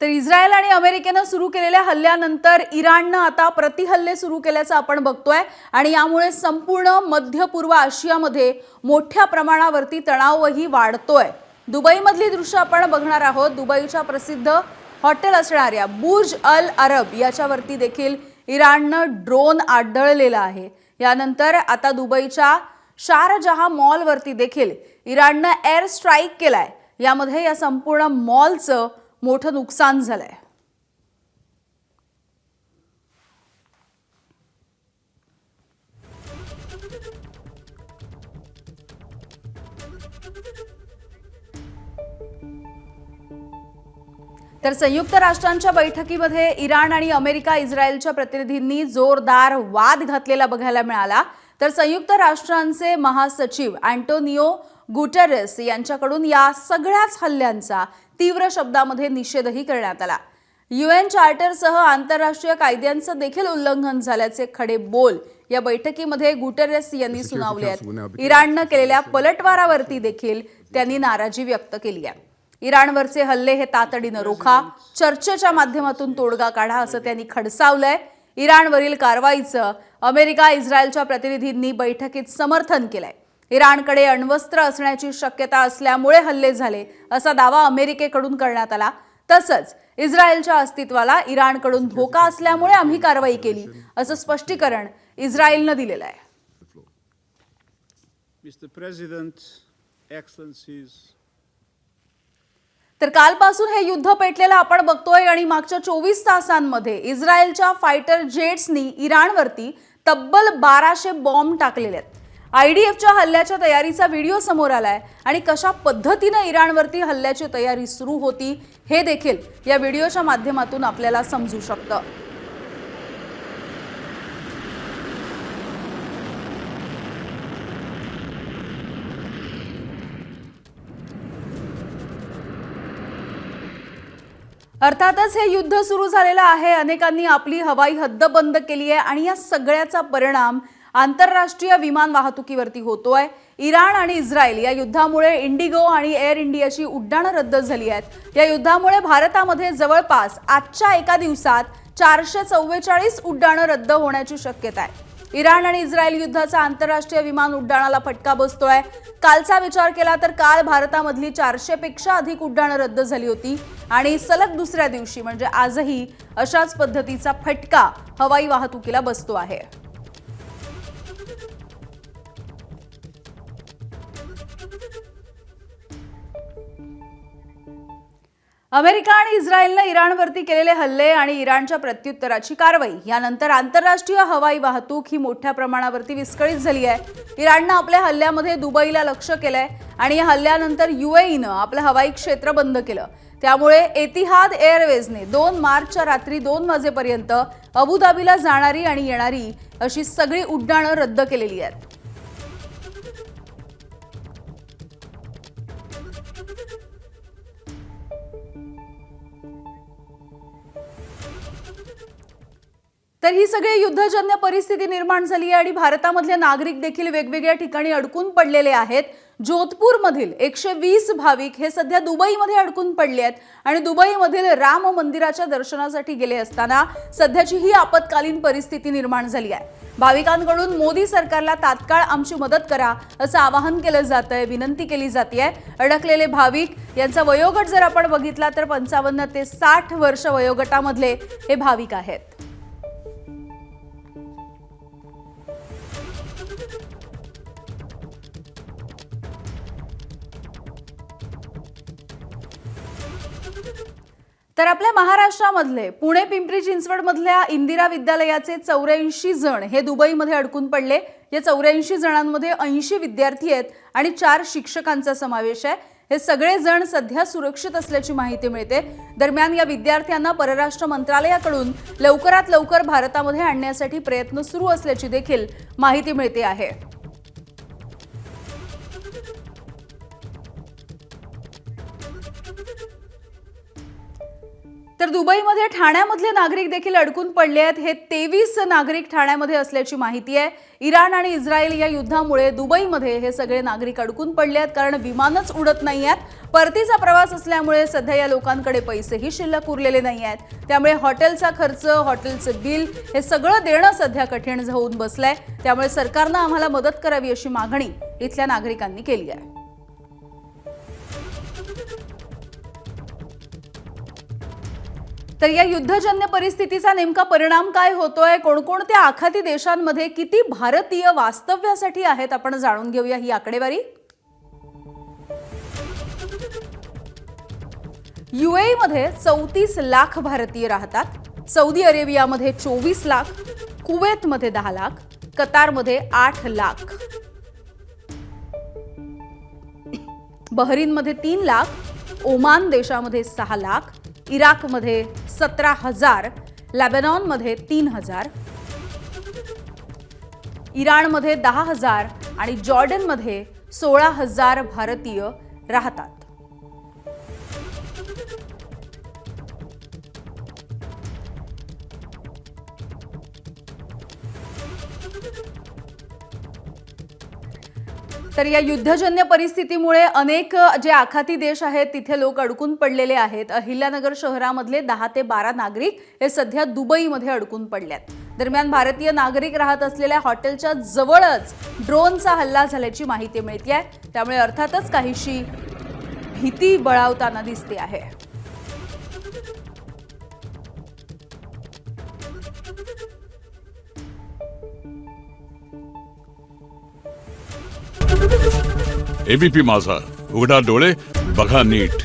तर इस्रायल आणि अमेरिकेने सुरू केलेल्या हल्ल्यानंतर इराणने आता प्रतिहल्ले सुरू केल्याचं आपण बघतोय आणि यामुळे संपूर्ण मध्य पूर्व आशियामध्ये मोठ्या प्रमाणावरती तणावही वाढतोय। दुबईमधली दृश्य आपण बघणार आहोत। दुबईच्या प्रसिद्ध हॉटेल असणाऱ्या बुर्ज अल अरब याच्यावरती देखील इराणने ड्रोन आढळलेला आहे। यानंतर आता दुबईच्या शारजहा मॉलवरती देखील इराणने एअर स्ट्राईक केलाय। यामध्ये या संपूर्ण मॉलचं मोठं नुकसान झालंय। तर संयुक्त राष्ट्रांच्या बैठकीमध्ये इराण आणि अमेरिका इस्रायलच्या प्रतिनिधींनी जोरदार वाद घातलेला बघायला मिळाला। तर संयुक्त राष्ट्रांचे महासचिव अँटोनियो गुटेरेस यांच्याकडून या सगळ्याच हल्ल्यांचा तीव्र शब्दामध्ये निषेधही करण्यात आला। UN चार्टरसह आंतरराष्ट्रीय कायद्यांचं देखील उल्लंघन झाल्याचे खडे बोल या बैठकीमध्ये गुटेरेस यांनी सुनावले आहेत। इराणने केलेल्या पलटवारावरती देखील त्यांनी नाराजी व्यक्त केली आहे। इराणवरचे हल्ले हे तातडीने रोखा, चर्चेच्या माध्यमातून तोडगा काढा असं त्यांनी खडसावलंय। इराणवरील कारवाईचं अमेरिका इस्रायलच्या प्रतिनिधींनी बैठकीत समर्थन केलंय। इराणकडे अण्वस्त्र असण्याची शक्यता असल्यामुळे हल्ले झाले असा दावा अमेरिकेकडून करण्यात आला। तसंच इस्रायलच्या अस्तित्वाला इराणकडून धोका असल्यामुळे आम्ही कारवाई केली असं स्पष्टीकरण इस्रायलने दिलेलं आहे। Mr. President, Excellencies, तर कालपासून हे युद्ध पेटलेलं आपण बघतोय आणि मागच्या 24 तासांमध्ये इस्रायलच्या फायटर जेट्सनी इराणवरती तब्बल 1200 बॉम्ब टाकलेले आहेत। IDFच्या हल्ल्याच्या तयारीचा व्हिडिओ समोर आलाय आणि कशा पद्धतीने इराणवरती हल्ल्याची तयारी सुरू होती हे देखील या व्हिडिओच्या माध्यमातून आपल्याला समजू शकतं। अर्थातच हे युद्ध सुरू झालेलं आहे। अनेकांनी आपली हवाई हद्द बंद केली आहे आणि या सगळ्याचा परिणाम आंतरराष्ट्रीय विमान वाहतुकीवरती होतोय। इराण आणि इस्रायल या युद्धामुळे इंडिगो आणि एअर इंडियाची उड्डाणं रद्द झाली आहेत। या युद्धामुळे भारतामध्ये जवळपास आजच्या एका दिवसात 444 उड्डाणं रद्द होण्याची शक्यता आहे। इराण आणि इस्रायल युद्धाचा आंतरराष्ट्रीय विमान उड्डाणाला फटका बसतोय। कालचा विचार केला तर काल भारतामधली 400 पेक्षा अधिक उड्डाणं रद्द झाली होती आणि सलग दुसऱ्या दिवशी म्हणजे आजही अशाच पद्धतीचा फटका हवाई वाहतुकीला बसतो आहे। अमेरिका आणि इस्रायलने इराणवरती केलेले हल्ले आणि इराणच्या प्रत्युत्तराची कारवाई यानंतर आंतरराष्ट्रीय हवाई वाहतूक ही मोठ्या प्रमाणावरती विस्कळीत झाली आहे। इराणने आपल्या हल्ल्यामध्ये दुबईला लक्ष्य केलंय आणि या हल्ल्यानंतर UAEने आपलं हवाई क्षेत्र बंद केलं। त्यामुळे एतिहाद एअरवेजने 2 मार्चच्या रात्री 2 वाजेपर्यंत अबुधाबीला जाणारी आणि येणारी अशी सगळी उड्डाणं रद्द केलेली आहेत। तर ही सगळी युद्धजन्य परिस्थिती निर्माण झाली आहे आणि भारतामधले नागरिक देखील वेगवेगळ्या ठिकाणी अडकून पडलेले आहेत। जोधपूरमधील 120 भाविक हे सध्या दुबईमध्ये अडकून पडले आहेत आणि दुबईमधील राम मंदिराच्या दर्शनासाठी गेले असताना सध्याची ही आपत्कालीन परिस्थिती निर्माण झाली आहे। भाविकांकडून मोदी सरकारला तात्काळ आमची मदत करा असं आवाहन केलं जातंय, विनंती केली जाते। अडकलेले भाविक यांचा वयोगट जर आपण बघितला तर 55 ते 60 वर्ष वयोगटामधले हे भाविक आहेत। तर आपल्या महाराष्ट्रामधले पुणे पिंपरी चिंचवड मधल्या इंदिरा विद्यालयाचे 84 जण हे दुबईमध्ये अडकून पडले। या 84 जणांमध्ये 80 विद्यार्थी आहेत आणि 4 शिक्षकांचा समावेश आहे। हे सगळे जण सध्या सुरक्षित असल्याची माहिती मिळते। दरम्यान या विद्यार्थ्यांना परराष्ट्र मंत्रालयाकडून लवकरात लवकर भारतामध्ये आणण्यासाठी प्रयत्न सुरू असल्याची देखील माहिती मिळते आहे। तर दुबईमध्ये ठाण्यामधले नागरिक देखील अडकून पडले आहेत. हे 23 नागरिक ठाण्यामध्ये असल्याची माहिती आहे. इराण आणि इस्रायल या युद्धामुळे दुबईमध्ये हे सगळे नागरिक अडकून पडले आहेत, कारण विमानच उडत नाही आहेत. परतीचा प्रवास असल्यामुळे सध्या या लोकांकडे पैसेही शिल्लक उरलेले नाही आहेत. त्यामुळे हॉटेलचा खर्च, हॉटेलचं बिल हे सगळं देणं सध्या कठीण होऊन बसलंय. त्यामुळे सरकारनं आम्हाला मदत करावी अशी मागणी इथल्या नागरिकांनी केली आहे. तर या युद्धजन्य परिस्थितीचा नेमका परिणाम काय होतोय, कोणकोणत्या आखाती देशांमध्ये किती भारतीय वास्तव्यासाठी आहेत, आपण जाणून घेऊया ही आकडेवारी. UAE मध्ये 34 लाख भारतीय राहतात. सौदी अरेबियामध्ये 24 लाख, कुवेतमध्ये 10 लाख, कतारमध्ये 8 लाख, बहरीनमध्ये 3 लाख, ओमान देशामध्ये 6 लाख, इराकमध्ये 17,000, लेबनॉनमध्ये 3,000, इराणमध्ये 10,000 आणि जॉर्डनमध्ये 16,000 भारतीय राहतात. तर या युद्धजन्य परिस्थितीमुळे अनेक जे आखाती देश आहेत तिथे लोक अडकून पडलेले आहेत. अहिल्यानगर शहरामधले 10 ते 12 नागरिक हे सध्या दुबईमध्ये अडकून पडलेत. दरम्यान भारतीय नागरिक राहत असलेल्या हॉटेलच्या जवळच ड्रोनचा हल्ला झाल्याची माहिती मिळतेय. त्यामुळे अर्थातच काहीशी भीती बळावताना दिसते आहे. एबीपी माझा, उघडा डोळे बघा नीट.